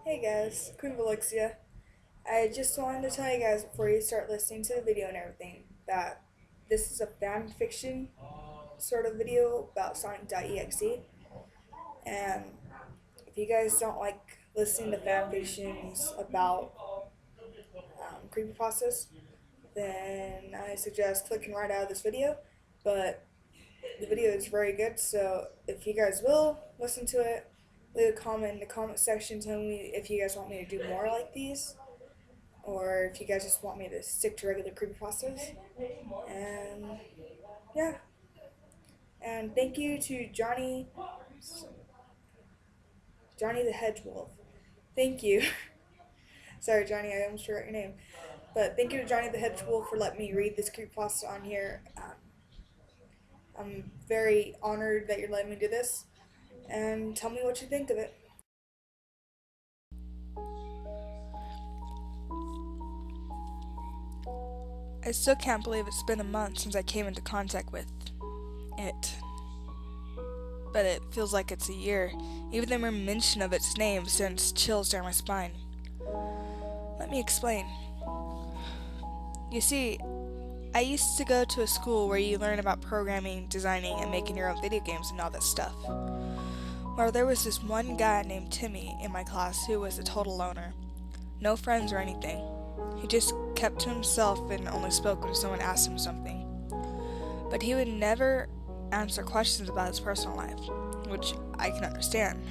Hey guys, Queen I just wanted to tell you guys before you start listening to the video and everything that this is a fan fiction sort of video about Sonic.EXE. And if you guys don't like listening to fan fictions about creepypastas, then I suggest clicking right out of this video. But the video is very good, so if you guys will listen to it, leave a comment in the comment section telling me if you guys want me to do more like these, or if you guys just want me to stick to regular creepypastas. And yeah, and thank you to Johnny the Hedgewolf. Thank you. Sorry, Johnny, I almost forgot your name. But thank you to Johnny the Hedgewolf for letting me read this creepypasta on here. I'm very honored that you're letting me do this. And tell me what you think of it. I still can't believe it's been a month since I came into contact with it. But it feels like it's a year. Even the mere mention of its name sends chills down my spine. Let me explain. You see, I used to go to a school where you learn about programming, designing, and making your own video games and all that stuff. Well, there was this one guy named Timmy in my class who was a total loner. No friends or anything. He just kept to himself and only spoke when someone asked him something. But he would never answer questions about his personal life, which I can understand.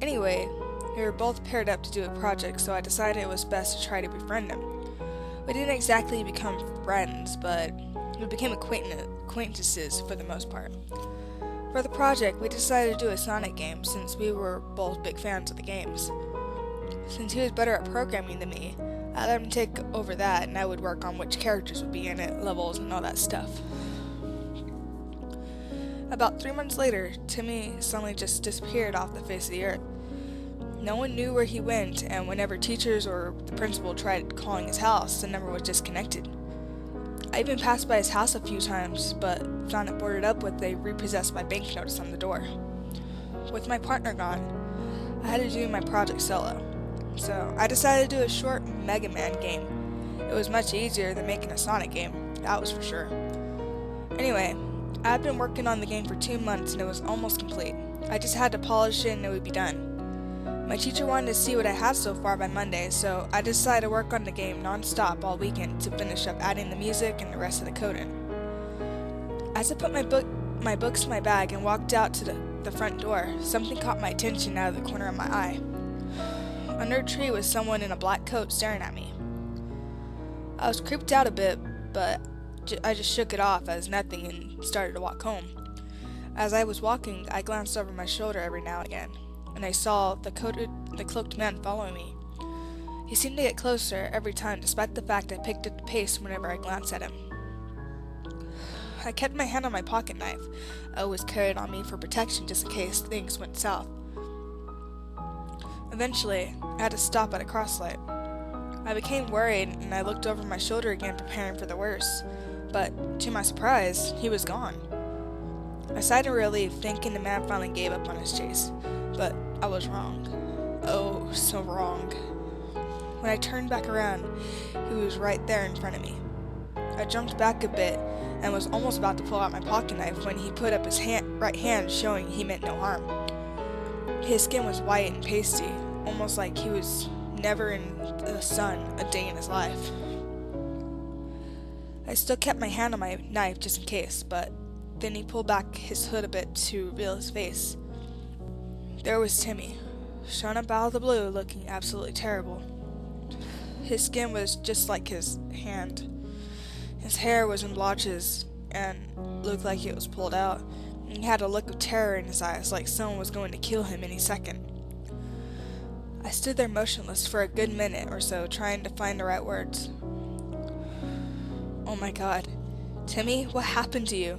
Anyway, we were both paired up to do a project, so I decided it was best to try to befriend him. We didn't exactly become friends, but we became acquaintances for the most part. For the project, we decided to do a Sonic game since we were both big fans of the games. Since he was better at programming than me, I let him take over that and I would work on which characters would be in it, levels, and all that stuff. About 3 months later, Timmy suddenly just disappeared off the face of the earth. No one knew where he went, and whenever teachers or the principal tried calling his house, the number was disconnected. I even passed by his house a few times, but found it boarded up with a repossessed by bank notice on the door. With my partner gone, I had to do my project solo. So I decided to do a short Mega Man game. It was much easier than making a Sonic game, that was for sure. Anyway, I'd been working on the game for 2 months and it was almost complete. I just had to polish it and it would be done. My teacher wanted to see what I had so far by Monday, so I decided to work on the game non-stop all weekend to finish up adding the music and the rest of the code in. As I put my books in my bag and walked out to the front door, something caught my attention out of the corner of my eye. Under a tree was someone in a black coat staring at me. I was creeped out a bit, but I just shook it off as nothing and started to walk home. As I was walking, I glanced over my shoulder every now and again, and I saw the cloaked man following me. He seemed to get closer every time, despite the fact I picked up the pace whenever I glanced at him. I kept my hand on my pocket knife. I always carried it on me for protection just in case things went south. Eventually, I had to stop at a crosslight. I became worried and I looked over my shoulder again, preparing for the worst. But, to my surprise, he was gone. I sighed in relief, thinking the man finally gave up on his chase. But I was wrong. Oh, so wrong. When I turned back around, he was right there in front of me. I jumped back a bit and was almost about to pull out my pocket knife when he put up his right hand, showing he meant no harm. His skin was white and pasty, almost like he was never in the sun a day in his life. I still kept my hand on my knife just in case, but then he pulled back his hood a bit to reveal his face. There was Timmy, shown up out of the blue, looking absolutely terrible. His skin was just like his hand. His hair was in blotches and looked like it was pulled out. He had a look of terror in his eyes, like someone was going to kill him any second. I stood there motionless for a good minute or so, trying to find the right words. "Oh my God. Timmy, what happened to you?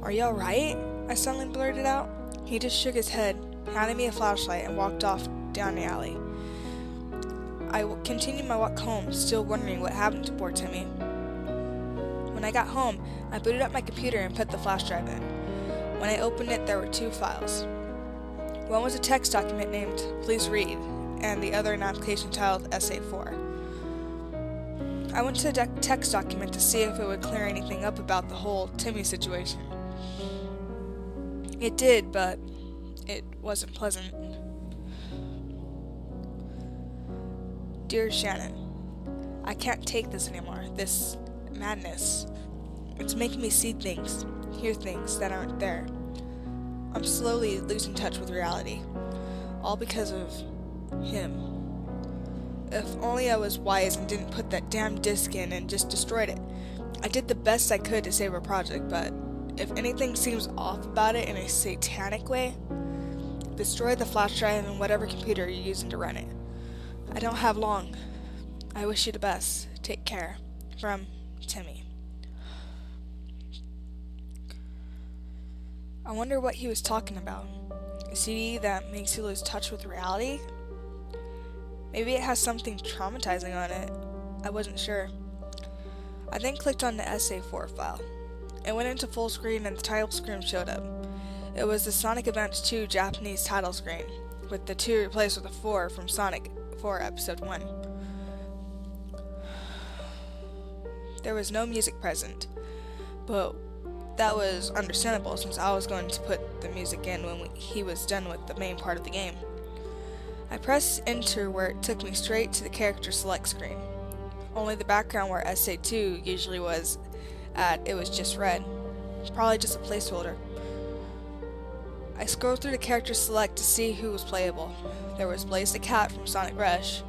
Are you alright?" I suddenly blurted out. He just shook his head, handed me a flashlight, and walked off down the alley. I continued my walk home, still wondering what happened to poor Timmy. When I got home, I booted up my computer and put the flash drive in. When I opened it, there were 2 files. One was a text document named Please Read, and the other an application titled Essay 4. I went to the text document to see if it would clear anything up about the whole Timmy situation. It did, but it wasn't pleasant. Dear Shannon, I can't take this anymore, this madness. It's making me see things, hear things that aren't there. I'm slowly losing touch with reality, all because of him. If only I was wise and didn't put that damn disc in and just destroyed it. I did the best I could to save our project, but if anything seems off about it in a satanic way, destroy the flash drive and whatever computer you're using to run it. I don't have long. I wish you the best. Take care. From Timmy. I wonder what he was talking about. A CD that makes you lose touch with reality? Maybe it has something traumatizing on it. I wasn't sure. I then clicked on the Essay 4 file. It went into full screen and the title screen showed up. It was the Sonic Adventure 2 Japanese title screen, with the 2 replaced with a 4 from Sonic 4 Episode 1. There was no music present, but that was understandable since I was going to put the music in when he was done with the main part of the game. I pressed enter where it took me straight to the character select screen. Only the background where Essay 2 usually was at, it was just red. Probably just a placeholder. I scrolled through the character select to see who was playable. There was Blaze the Cat from Sonic Rush,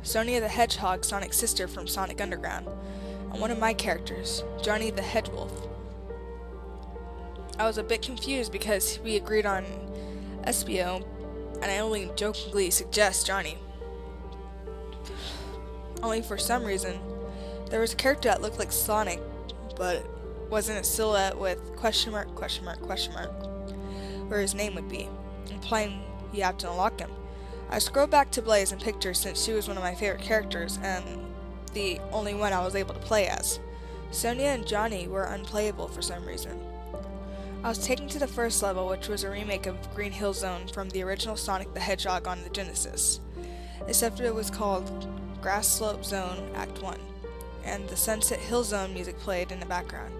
Sonia the Hedgehog, Sonic's sister from Sonic Underground, and one of my characters, Johnny-Hedgewolf. I was a bit confused because we agreed on Espio, and I only jokingly suggest Johnny. Only for some reason, there was a character that looked like Sonic, but was in a silhouette with question mark, where his name would be, implying you have to unlock him. I scrolled back to Blaze and picked her since she was one of my favorite characters and the only one I was able to play as. Sonia and Johnny were unplayable for some reason. I was taken to the first level, which was a remake of Green Hill Zone from the original Sonic the Hedgehog on the Genesis, except it was called Grass Slope Zone Act 1, and the Sunset Hill Zone music played in the background.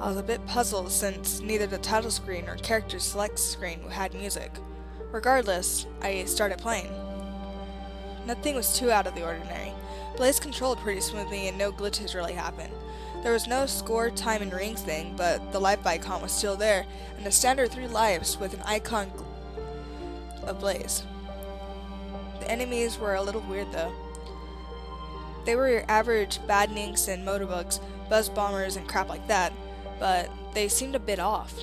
I was a bit puzzled since neither the title screen or character select screen had music. Regardless, I started playing. Nothing was too out of the ordinary. Blaze controlled pretty smoothly and no glitches really happened. There was no score, time, and rings thing, but the life icon was still there, and the standard 3 lives with an icon of Blaze. The enemies were a little weird though. They were your average badninks and motorbugs, buzz bombers, and crap like that, but they seemed a bit off.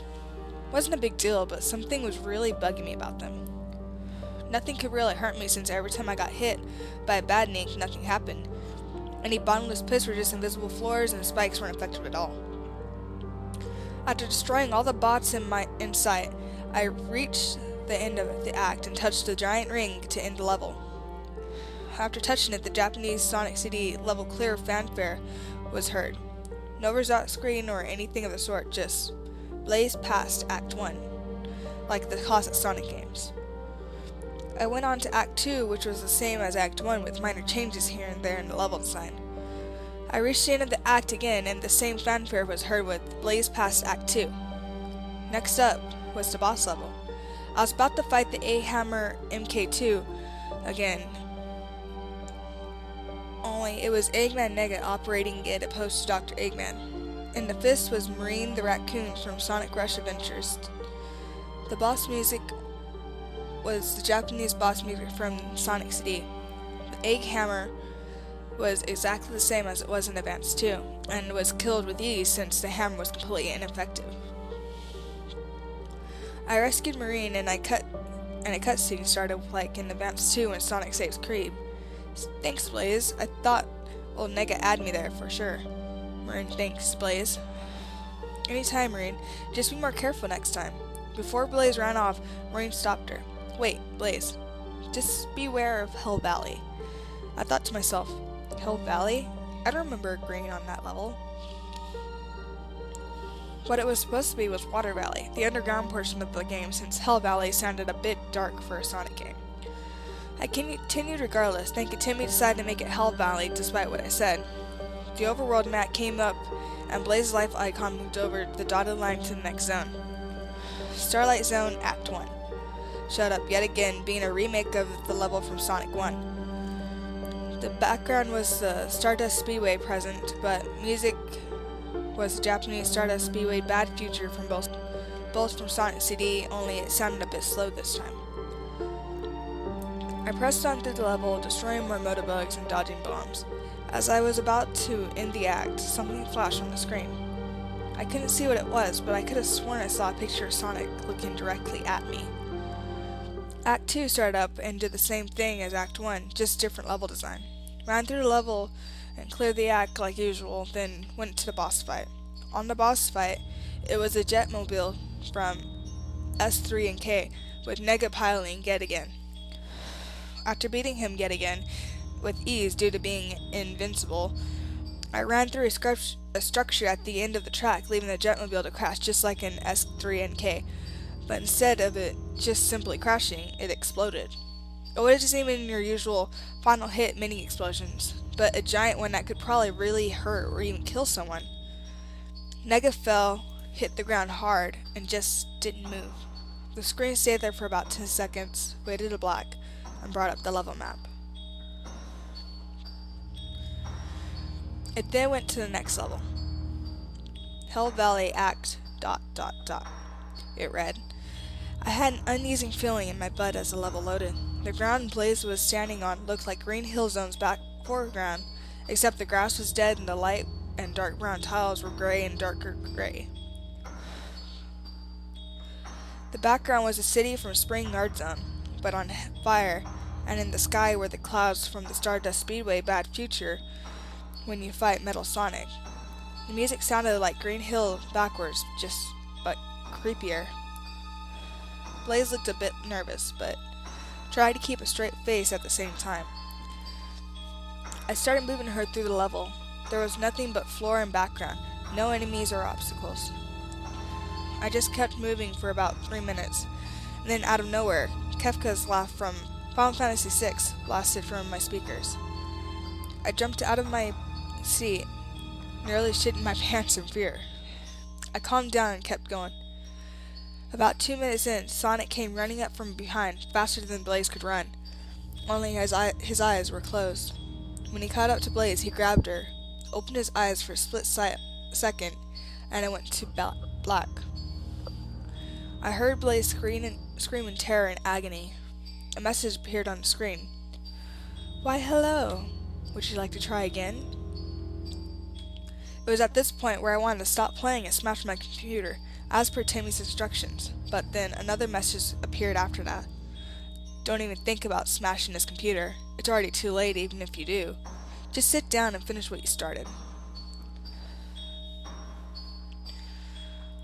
Wasn't a big deal, but something was really bugging me about them. Nothing could really hurt me since every time I got hit by a badnink, nothing happened. Any bottomless pits were just invisible floors and spikes weren't effective at all. After destroying all the bots in sight, I reached the end of the act and touched the giant ring to end the level. After touching it, the Japanese Sonic CD level clear fanfare was heard. No result screen or anything of the sort, just Blaze past Act 1, like the classic Sonic games. I went on to Act 2, which was the same as Act 1 with minor changes here and there in the level design. I reached the end of the act again and the same fanfare was heard with Blaze past Act 2. Next up was the boss level. I was about to fight the A-Hammer MK2 again, only it was Eggman Nega operating it opposed to Dr. Eggman. And the fifth was Marine the Raccoon from Sonic Rush Adventures. The boss music was the Japanese boss music from Sonic CD. The Egg Hammer was exactly the same as it was in Advance 2, and was killed with ease since the hammer was completely ineffective. I rescued Marine and a cutscene started like in Advance 2 when Sonic saves Creed. Thanks, Blaze. I thought old Nega add me there for sure. Marine, thanks, Blaze. Anytime, Marine. Just be more careful next time. Before Blaze ran off, Marine stopped her. Wait, Blaze. Just beware of Hell Valley. I thought to myself, Hell Valley? I don't remember agreeing on that level. What it was supposed to be was Water Valley, the underground portion of the game, since Hell Valley sounded a bit dark for a Sonic game. I continued regardless, then Timmy decided to make it Hell Valley despite what I said. The overworld map came up, and Blaze's life icon moved over the dotted line to the next zone. Starlight Zone Act 1 showed up yet again, being a remake of the level from Sonic 1. The background was the Stardust Speedway present, but music was the Japanese Stardust Speedway Bad Future from both from Sonic CD, only it sounded a bit slow this time. I pressed on through the level, destroying more motobugs and dodging bombs. As I was about to end the act, something flashed on the screen. I couldn't see what it was, but I could have sworn I saw a picture of Sonic looking directly at me. Act 2 started up and did the same thing as Act 1, just different level design. Ran through the level and cleared the act like usual, then went to the boss fight. On the boss fight, it was a jetmobile from S3 and K with Nega piloting yet again. After beating him yet again with ease due to being invincible, I ran through a structure at the end of the track, leaving the jetmobile to crash just like in S3 and K. But instead of it just simply crashing, it exploded. It wasn't even your usual final hit mini explosions, but a giant one that could probably really hurt or even kill someone. Nega fell, hit the ground hard, and just didn't move. The screen stayed there for about 10 seconds, faded to black, and brought up the level map. It then went to the next level. Hell Valley Act ... It read. I had an uneasy feeling in my butt as the level loaded. The ground Blaze was standing on looked like Green Hill Zone's back foreground, except the grass was dead and the light and dark brown tiles were gray and darker gray. The background was a city from Spring Yard Zone, but on fire, and in the sky were the clouds from the Stardust Speedway Bad Future when you fight Metal Sonic. The music sounded like Green Hill backwards, but creepier. Blaze looked a bit nervous, but tried to keep a straight face at the same time. I started moving her through the level. There was nothing but floor and background, no enemies or obstacles. I just kept moving for about 3 minutes, and then out of nowhere, Kefka's laugh from Final Fantasy VI blasted from my speakers. I jumped out of my seat, nearly shitting my pants in fear. I calmed down and kept going. About 2 minutes in, Sonic came running up from behind, faster than Blaze could run. Only his eyes were closed. When he caught up to Blaze, he grabbed her, opened his eyes for a split second, and it went to black. I heard Blaze scream in terror and agony. A message appeared on the screen. Why, hello. Would you like to try again? It was at this point where I wanted to stop playing and smash my computer, as per Timmy's instructions, but then another message appeared after that. Don't even think about smashing his computer. It's already too late even if you do. Just sit down and finish what you started.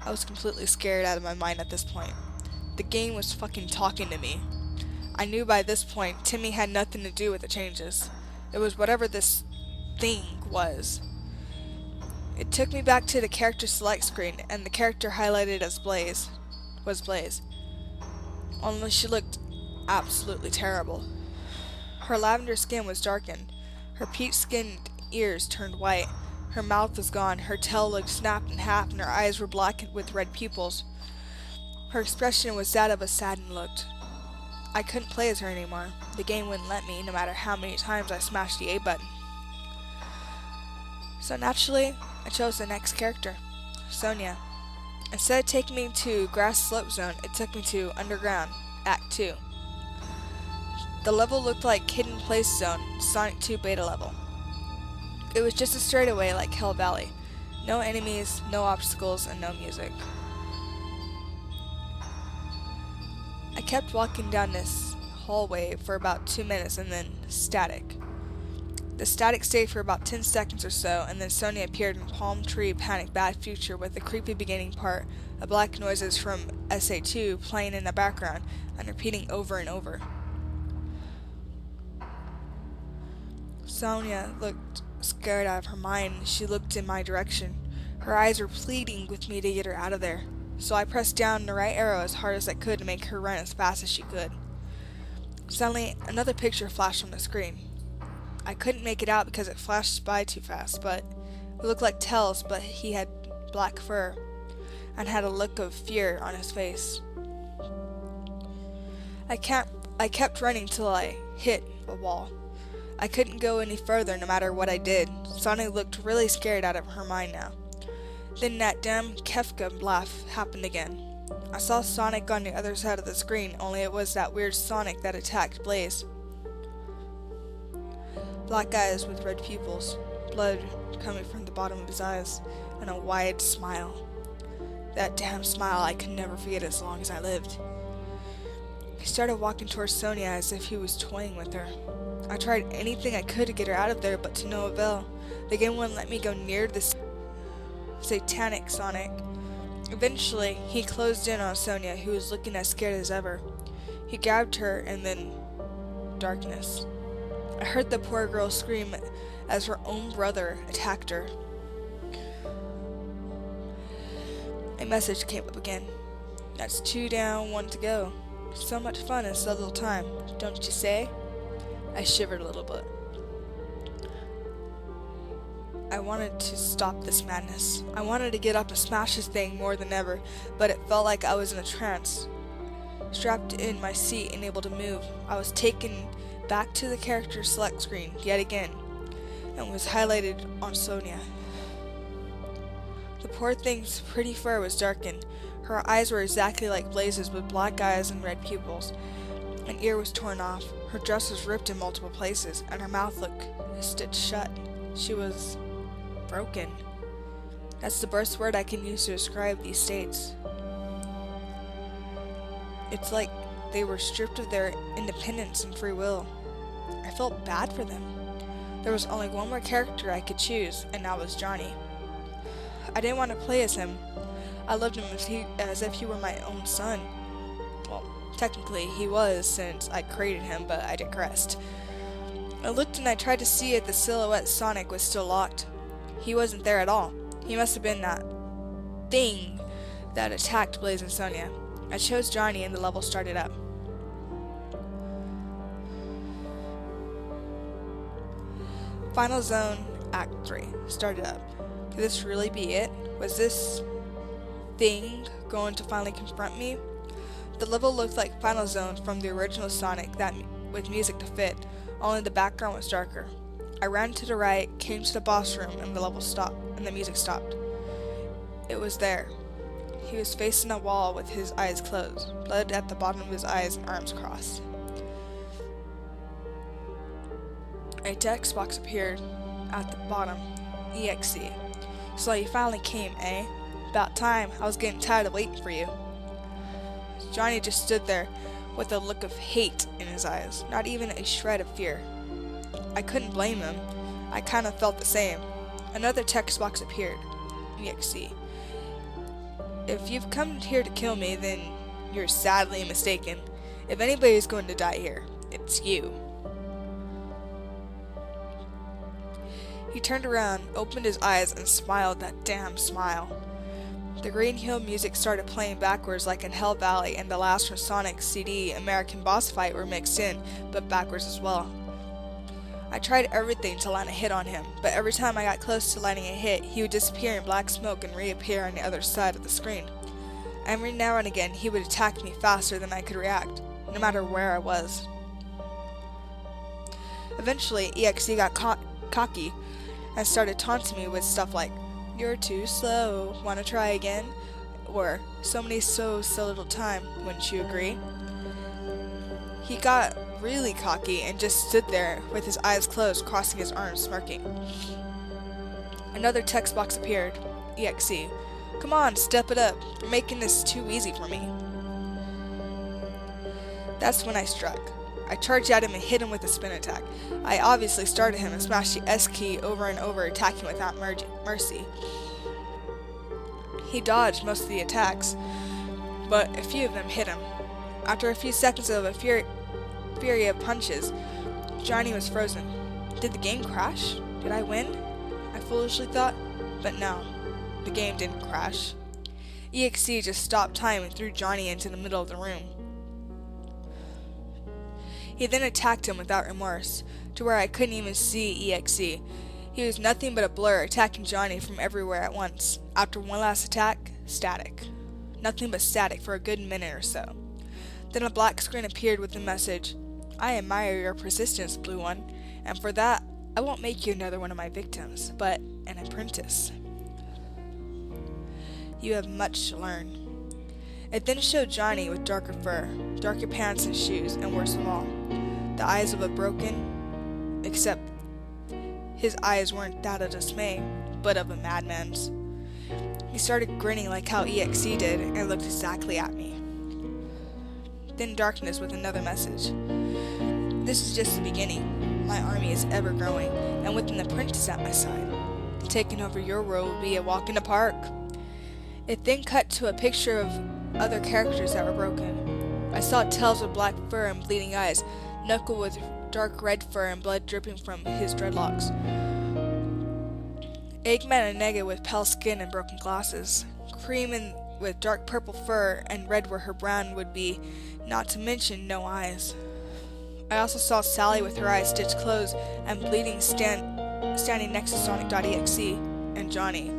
I was completely scared out of my mind at this point. The game was fucking talking to me. I knew by this point Timmy had nothing to do with the changes. It was whatever this thing was. It took me back to the character select screen, and the character highlighted as Blaze was Blaze. Only she looked absolutely terrible. Her lavender skin was darkened, her peach-skinned ears turned white, her mouth was gone, her tail looked snapped in half, and her eyes were blackened with red pupils. Her expression was that of a saddened look. I couldn't play as her anymore. The game wouldn't let me, no matter how many times I smashed the A button. So naturally, I chose the next character, Sonia. Instead of taking me to Grass Slope Zone, it took me to Underground, Act 2. The level looked like Hidden Place Zone, Sonic 2 beta level. It was just a straightaway like Hell Valley. No enemies, no obstacles, and no music. I kept walking down this hallway for about 2 minutes and then static. The static stayed for about 10 seconds or so, and then Sonia appeared in Palm Tree Panic Bad Future with the creepy beginning part of black noises from SA2 playing in the background and repeating over and over. Sonia looked scared out of her mind, and she looked in my direction. Her eyes were pleading with me to get her out of there, so I pressed down the right arrow as hard as I could to make her run as fast as she could. Suddenly, another picture flashed on the screen. I couldn't make it out because it flashed by too fast, but it looked like Tails, but he had black fur and had a look of fear on his face. I kept running till I hit a wall. I couldn't go any further no matter what I did. Sonic looked really scared out of her mind now. Then that damn Kefka laugh happened again. I saw Sonic on the other side of the screen, only it was that weird Sonic that attacked Blaze. Black eyes with red pupils, blood coming from the bottom of his eyes, and a wide smile. That damn smile I could never forget as long as I lived. He started walking towards Sonia as if he was toying with her. I tried anything I could to get her out of there, but to no avail. The game wouldn't let me go near this satanic Sonic. Eventually, he closed in on Sonia, who was looking as scared as ever. He grabbed her, and then darkness. I heard the poor girl scream as her own brother attacked her. A message came up again. That's 2 down, 1 to go. So much fun in so little time, don't you say? I shivered a little bit. I wanted to stop this madness. I wanted to get up and smash this thing more than ever, but it felt like I was in a trance. Strapped in my seat and able to move, I was taken back to the character select screen yet again, and was highlighted on Sonia. The poor thing's pretty fur was darkened. Her eyes were exactly like Blaze's with black eyes and red pupils. An ear was torn off. Her dress was ripped in multiple places, and her mouth looked stitched shut. She was broken. That's the best word I can use to describe these states. It's like they were stripped of their independence and free will. I felt bad for them. There was only one more character I could choose, and that was Johnny. I didn't want to play as him. I loved him as if he were my own son. Well, technically he was, since I created him, but I digressed. I looked and I tried to see if the silhouette Sonic was still locked. He wasn't there at all. He must have been that thing that attacked Blaze and Sonia. I chose Johnny and the level started up. Final Zone, Act 3, started up. Could this really be it? Was this thing going to finally confront me? The level looked like Final Zone from the original Sonic, that with music to fit, only the background was darker. I ran to the right, came to the boss room, and the level stopped, and the music stopped. It was there. He was facing a wall with his eyes closed, blood at the bottom of his eyes and arms crossed. A text box appeared at the bottom. EXE. So you finally came, eh? About time. I was getting tired of waiting for you. Johnny just stood there with a look of hate in his eyes, not even a shred of fear. I couldn't blame him. I kind of felt the same. Another text box appeared. EXE. If you've come here to kill me, then you're sadly mistaken. If anybody's going to die here, it's you. He turned around, opened his eyes, and smiled that damn smile. The Green Hill music started playing backwards like in Hell Valley, and the last from Sonic's CD, American Boss Fight, were mixed in, but backwards as well. I tried everything to land a hit on him, but every time I got close to landing a hit, he would disappear in black smoke and reappear on the other side of the screen. Every now and again, he would attack me faster than I could react, no matter where I was. Eventually, EXE got cocky and started taunting me with stuff like, "You're too slow, wanna try again?" Or, "So many so little time, wouldn't you agree?" He got really cocky and just stood there with his eyes closed, crossing his arms, smirking. Another text box appeared. EXE. "Come on, step it up. You're making this too easy for me." That's when I struck. I charged at him and hit him with a spin attack. I obviously started him and smashed the S key over and over, attacking without mercy. He dodged most of the attacks, but a few of them hit him. After a few seconds of a fury of punches, Johnny was frozen. Did the game crash? Did I win? I foolishly thought, but no. the game didn't crash. EXE just stopped time and threw Johnny into the middle of the room. He then attacked him without remorse, to where I couldn't even see EXE. He was nothing but a blur, attacking Johnny from everywhere at once. After one last attack, static. Nothing but static for a good minute or so. Then a black screen appeared with the message, "I admire your persistence, Blue One, and for that, I won't make you another one of my victims, but an apprentice. You have much to learn." It then showed Johnny with darker fur, darker pants and shoes, and worst of all, the eyes of a broken, except his eyes weren't that of dismay, but of a madman's. He started grinning like how EXE did and looked exactly at me. Then darkness with another message. "This is just the beginning. My army is ever growing, and with an apprentice at my side, taking over your world will be a walk in the park." It then cut to a picture of other characters that were broken. I saw Tails with black fur and bleeding eyes, Knuckle with dark red fur and blood dripping from his dreadlocks, Eggman and Nega with pale skin and broken glasses, Cream with dark purple fur and red where her brown would be, not to mention no eyes. I also saw Sally with her eyes stitched closed and bleeding standing next to Sonic.EXE and Johnny.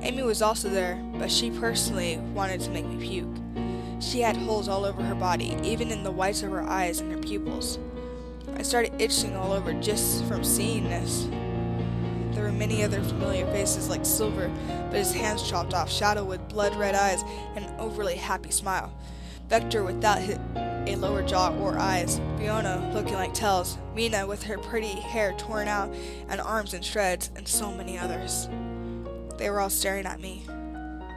Amy was also there, but she personally wanted to make me puke. She had holes all over her body, even in the whites of her eyes and her pupils. I started itching all over just from seeing this. There were many other familiar faces like Silver, but his hands chopped off, Shadow with blood-red eyes and an overly happy smile, Vector without a lower jaw or eyes, Fiona looking like Tails, Mina with her pretty hair torn out and arms in shreds, and so many others. They were all staring at me.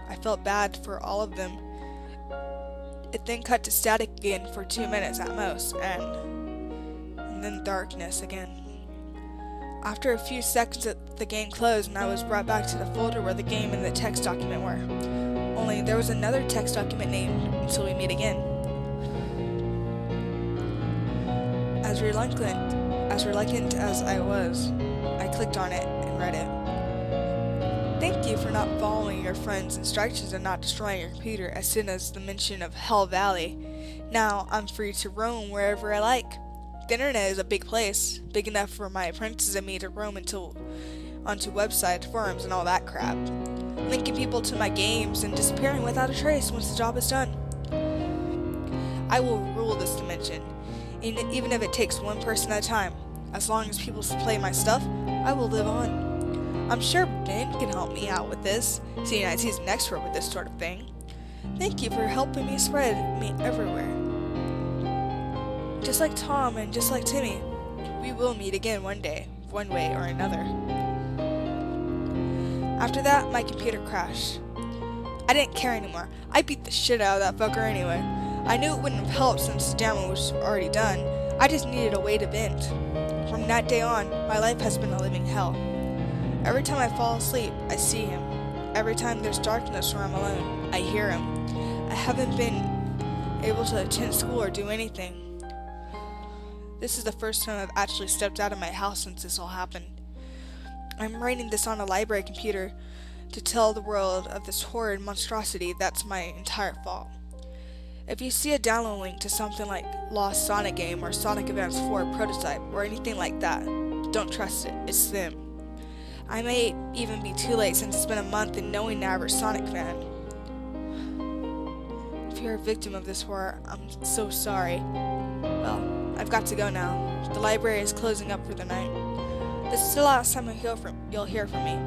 I felt bad for all of them. It then cut to static again for 2 minutes at most, and then darkness again. After a few seconds the game closed and I was brought back to the folder where the game and the text document were. Only there was another text document named "Until We Meet Again." As reluctant as I was, I clicked on it and read it. "Thank you for not following your friend's instructions and not destroying your computer as soon as the mention of Hell Valley. Now I'm free to roam wherever I like. The internet is a big place, big enough for my apprentices and me to roam onto websites, forums, and all that crap, linking people to my games and disappearing without a trace once the job is done. I will rule this dimension, even if it takes one person at a time. As long as people play my stuff, I will live on. I'm sure Ben can help me out with this, seeing as he's an expert with this sort of thing. Thank you for helping me spread me everywhere. Just like Tom and just like Timmy, we will meet again one day, one way or another." After that, my computer crashed. I didn't care anymore. I beat the shit out of that fucker anyway. I knew it wouldn't have helped since the damage was already done. I just needed a way to vent. From that day on, my life has been a living hell. Every time I fall asleep, I see him. Every time there's darkness or I'm alone, I hear him. I haven't been able to attend school or do anything. This is the first time I've actually stepped out of my house since this all happened. I'm writing this on a library computer to tell the world of this horrid monstrosity that's my entire fault. If you see a download link to something like Lost Sonic Game or Sonic Advance 4 Prototype or anything like that, don't trust it, it's them. I may even be too late since it's been a month and knowing the average Sonic fan. If you're a victim of this horror, I'm so sorry. Well, I've got to go now. The library is closing up for the night. This is the last time you'll hear from me.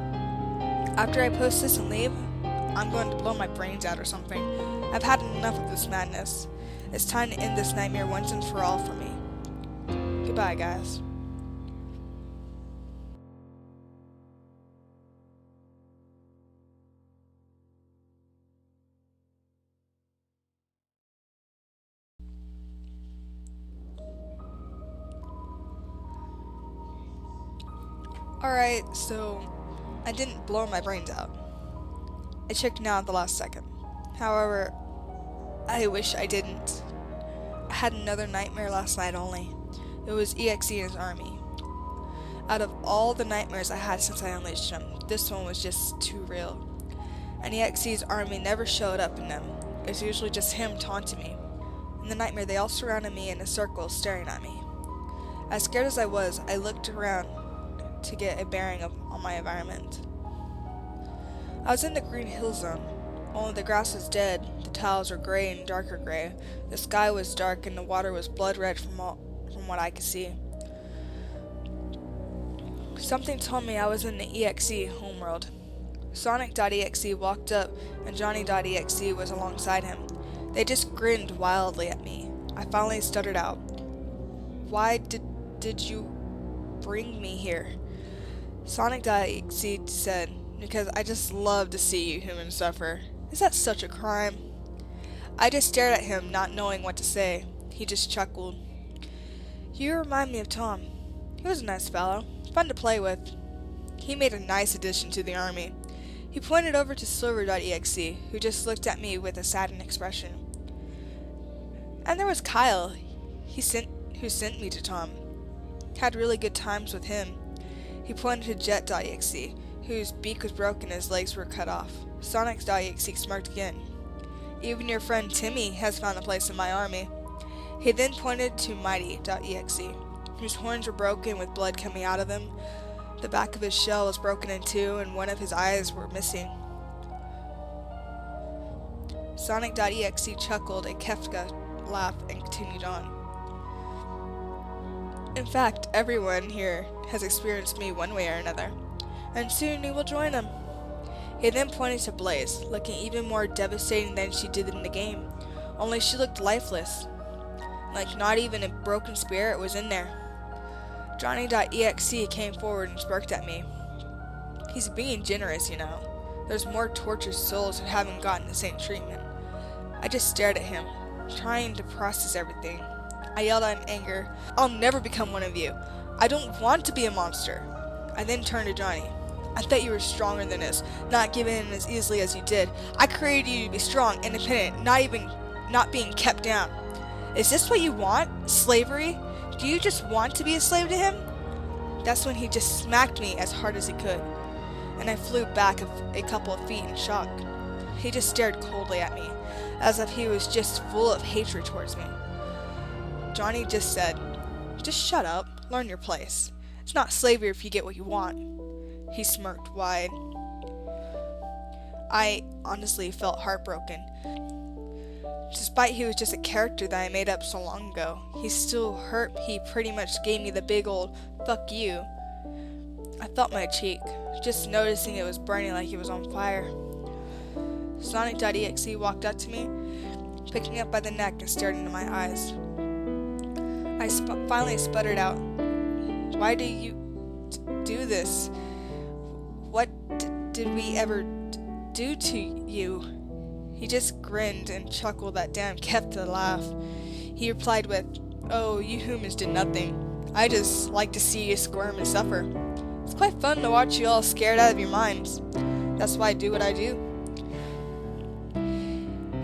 After I post this and leave, I'm going to blow my brains out or something. I've had enough of this madness. It's time to end this nightmare once and for all for me. Goodbye, guys. Alright, so I didn't blow my brains out. I checked now at the last second. However, I wish I didn't. I had another nightmare last night only. It was EXE and his army. Out of all the nightmares I had since I unleashed him, this one was just too real. and EXE's army never showed up in them. It was usually just him taunting me. In the nightmare, they all surrounded me in a circle, staring at me. As scared as I was, I looked around to get a bearing on my environment. I was in the green hill zone. Only the grass was dead, the tiles were gray and darker gray, the sky was dark, and the water was blood red from what I could see. Something told me I was in the EXE homeworld. Sonic.EXE walked up, and Johnny.EXE was alongside him. They just grinned wildly at me. I finally stuttered out, "Why did you bring me here?" Sonic.EXE said, "Because I just love to see you humans suffer. Is that such a crime?" I just stared at him, not knowing what to say. He just chuckled. "You remind me of Tom. He was a nice fellow, fun to play with. He made a nice addition to the army." He pointed over to Silver.EXE, who just looked at me with a saddened expression. And there was Kyle, who sent me to Tom. Had really good times with him. He pointed to Jet.EXE, whose beak was broken and his legs were cut off. Sonic.EXE smirked again. "Even your friend Timmy has found a place in my army." He then pointed to Mighty.EXE, whose horns were broken with blood coming out of them. The back of his shell was broken in two, and one of his eyes were missing. Sonic.EXE chuckled a Kefka laugh and continued on. "In fact, everyone here has experienced me one way or another, and soon you will join them." He then pointed to Blaze, looking even more devastating than she did in the game, only she looked lifeless, like not even a broken spirit was in there. Johnny.EXE came forward and smirked at me. "He's being generous, you know. There's more tortured souls who haven't gotten the same treatment." I just stared at him, trying to process everything. I yelled out in anger, "I'll never become one of you. I don't want to be a monster." I then turned to Johnny. "I thought you were stronger than this, not giving in as easily as you did. I created you to be strong, independent, not being kept down. Is this what you want? Slavery? Do you just want to be a slave to him?" That's when he just smacked me as hard as he could, and I flew back a couple of feet in shock. He just stared coldly at me, as if he was just full of hatred towards me. Johnny just said, "Just shut up, learn your place. It's not slavery if you get what you want." He smirked wide. I honestly felt heartbroken. Despite he was just a character that I made up so long ago, he still hurt. He pretty much gave me the big old "fuck you." I felt my cheek, just noticing it was burning like it was on fire. Sonic.EXE walked up to me, picked me up by the neck and stared into my eyes. I finally sputtered out, "Why do you do this? What did we ever do to you?" He just grinned and chuckled that damn Kefta laugh. He replied with, "Oh, you humans did nothing. I just like to see you squirm and suffer. It's quite fun to watch you all scared out of your minds. That's why I do what I do."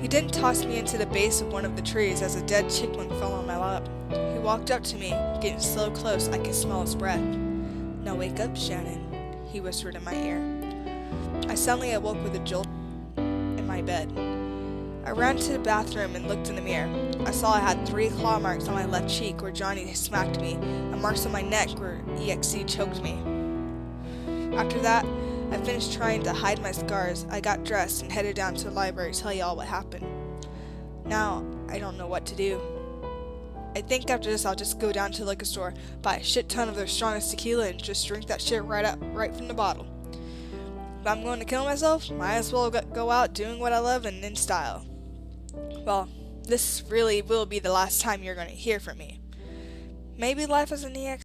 He then tossed me into the base of one of the trees as a dead chickling fell on my lap. He walked up to me, getting so close I could smell his breath. "Now wake up, Shannon," he whispered in my ear. I suddenly awoke with a jolt in my bed. I ran to the bathroom and looked in the mirror. I saw I had 3 claw marks on my left cheek where Johnny smacked me, and marks on my neck where EXE choked me. After that, I finished trying to hide my scars. I got dressed and headed down to the library to tell y'all what happened. Now, I don't know what to do. I think after this I'll just go down to the liquor store, buy a shit ton of their strongest tequila, and just drink that shit right from the bottle. If I'm going to kill myself, might as well go out doing what I love and in style. Well, this really will be the last time you're going to hear from me. Maybe life as an EX